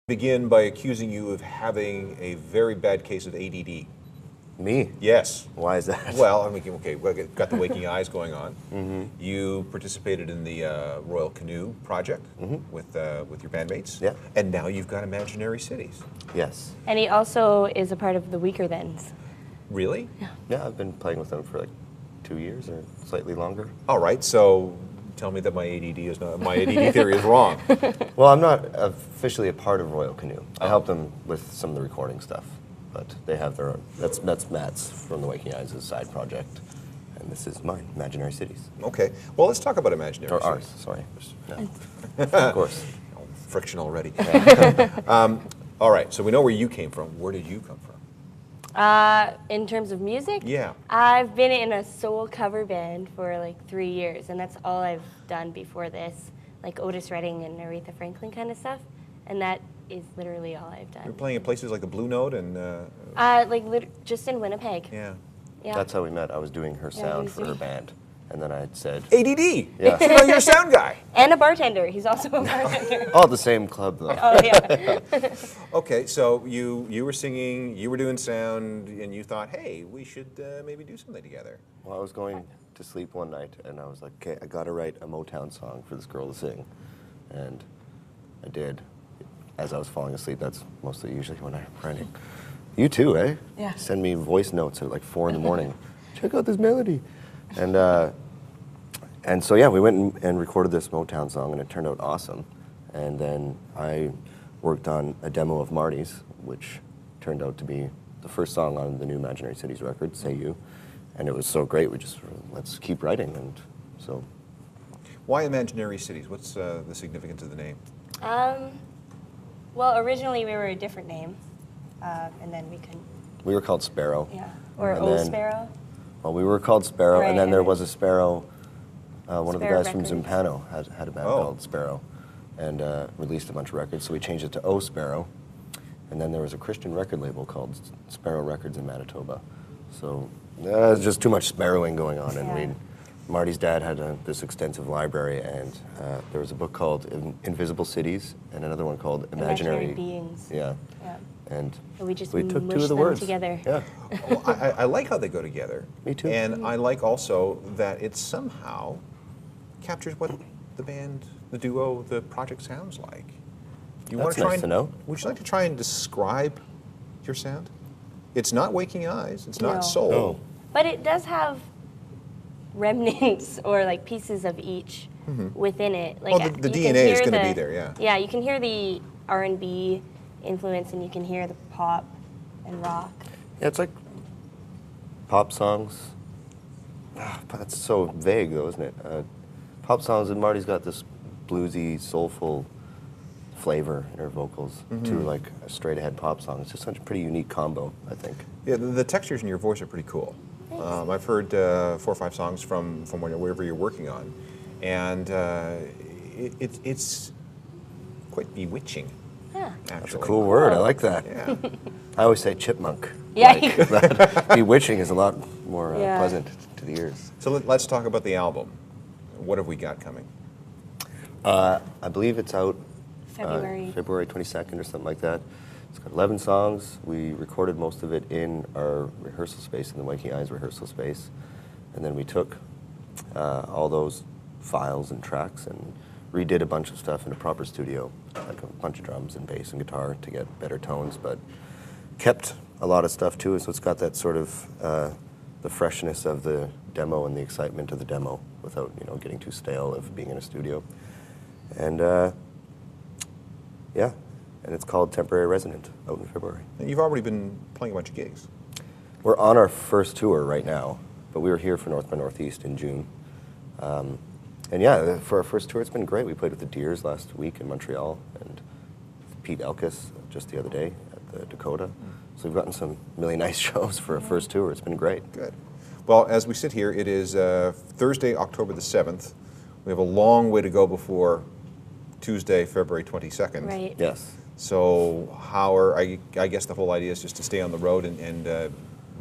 Begin by accusing you of having a very bad case of ADD. Me? Yes. Why is that? Well, I mean, okay, we've got the Waking Eyes going on. You participated in the Royal Canoe project with your bandmates. Yeah. And now you've got Imaginary Cities. Yes. And he also is a part of the Weaker Thens. Really? Yeah, I've been playing with them for like 2 years or slightly longer. All right, so tell me that my ADD theory is wrong. Well, I'm not officially a part of Royal Canoe. I help them with some of the recording stuff, but they have their own. That's Matt's from the Waking Eyes' side project, and this is mine, Imaginary Cities. Okay, well, let's talk about Imaginary Or Cities. ours, sorry. No. Of course. Friction already. All right, so we know where you came from. Where did you come from? In terms of music? Yeah. I've been in a soul cover band for like 3 years, and that's all I've done before this, like Otis Redding and Aretha Franklin kind of stuff, and that is literally all I've You're done. playing in places like the Blue Note and... Just in Winnipeg. yeah. Yeah. That's how we met. I was doing her Yeah, sound we for her see. band, and then I had said, ADD! Yeah. So now you're a sound guy. And a bartender. He's also a bartender. all at the same club though. Oh, yeah. Okay, so you were singing, you were doing sound, and you thought, hey, we should maybe do something together. Well, I was going to sleep one night, and I was like, okay, I gotta write a Motown song for this girl to sing. And I did. As I was falling asleep, that's mostly usually when I'm writing. You too, eh? Yeah. Send me voice notes at like 4 in the morning. Check out this melody. And so yeah, we went and recorded this Motown song, and it turned out awesome. And then I worked on a demo of Marty's, which turned out to be the first song on the new Imaginary Cities record, Say You. And it was so great, we just, let's keep writing. And so. Why Imaginary Cities? What's the significance of the name? Well, originally we were a different name, and then we couldn't. We were called Sparrow. Yeah. Or And Old then- Sparrow. Well, we were called Sparrow, and then Right. there was a Sparrow. One of the Sparrow guys from Records. Zimpano had a band Oh. called Sparrow, and released a bunch of records. So we changed it to O Sparrow, and then there was a Christian record label called Sparrow Records in Manitoba. So there's just too much sparrowing going on, and Yeah. Marty's dad had this extensive library, and there was a book called Invisible Cities, and another one called Imaginary Beings. Yeah, Yeah. and So we just took two mushed of the them words together. Yeah. Well, I like how they go together. Me too. And I like also that it somehow captures what the band, the duo, the project sounds like. You That's wanna nice to know. Would you like to try and describe your sound? It's not Waking Eyes. It's not No. soul. No. But it does have remnants or like pieces of each within it. Like Well, the you can DNA is hear gonna be the- there, yeah. Yeah, you can hear the R&B influence, and you can hear the pop and rock. Yeah, it's like pop songs. But that's so vague, though, isn't it? Pop songs, and Marty's got this bluesy, soulful flavor in her vocals to like a straight-ahead pop song. It's just such a pretty unique combo, I think. Yeah, the textures in your voice are pretty cool. I've heard 4 or 5 songs from wherever you're working on, and it's quite bewitching. Yeah. Actually. That's a cool word. I like that. Yeah. I always say chipmunk. Yeah. Like, that bewitching is a lot more Yeah. pleasant to the ears. So let's talk about the album. What have we got coming? I believe it's out February. 22nd or something like that. It's got 11 songs. We recorded most of it in our rehearsal space, in the Waking Eyes rehearsal space. And then we took all those files and tracks and redid a bunch of stuff in a proper studio, like a bunch of drums and bass and guitar to get better tones, but kept a lot of stuff too, so it's got that sort of the freshness of the demo and the excitement of the demo without, getting too stale of being in a studio. And yeah, and it's called Temporary Resident, out in February. And you've already been playing a bunch of gigs. We're on our first tour right now, but we were here for North by Northeast in June. And yeah, for our first tour, it's been great. We played with the Deers last week in Montreal, and Pete Elkis just the other day at the Dakota. So we've gotten some really nice shows for a first tour. It's been great. Good. Well, as we sit here, it is Thursday, October the 7th. We have a long way to go before Tuesday, February 22nd. Right. Yes. So I guess the whole idea is just to stay on the road and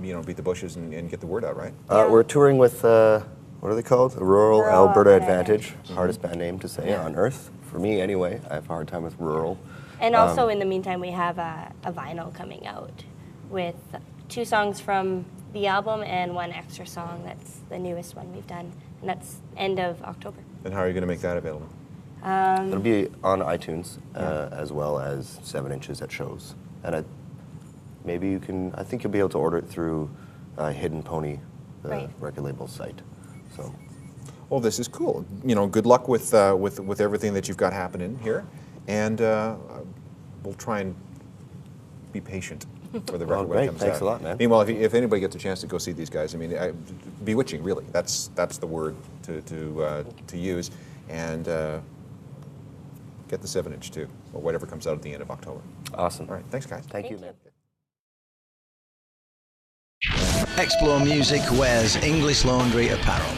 beat the bushes and get the word out, right? Yeah. We're touring with, what are they called? Rural Rural Alberta Alberta Advantage. Hardest band name to say on earth. For me, anyway. I have a hard time with rural. And also, in the meantime, we have a vinyl coming out with 2 songs from the album and 1 extra song. That's the newest one we've done, and that's end of October. And how are you going to make that available? It'll be on iTunes as well as 7 inches at shows. And maybe you can, I think you'll be able to order it through Hidden Pony, the Right. record label site. So. Well, this is cool. You know, good luck with everything that you've got happening here, and we'll try and be patient for the record when great. it comes Thanks out. a lot, man. Meanwhile, if anybody gets a chance to go see these guys, I mean, bewitching, really. That's the word to use, and get the 7-inch too, or whatever comes out at the end of October. Awesome. All right, thanks, guys. Thank you, Thank man. you. Explore Music wears English Laundry apparel.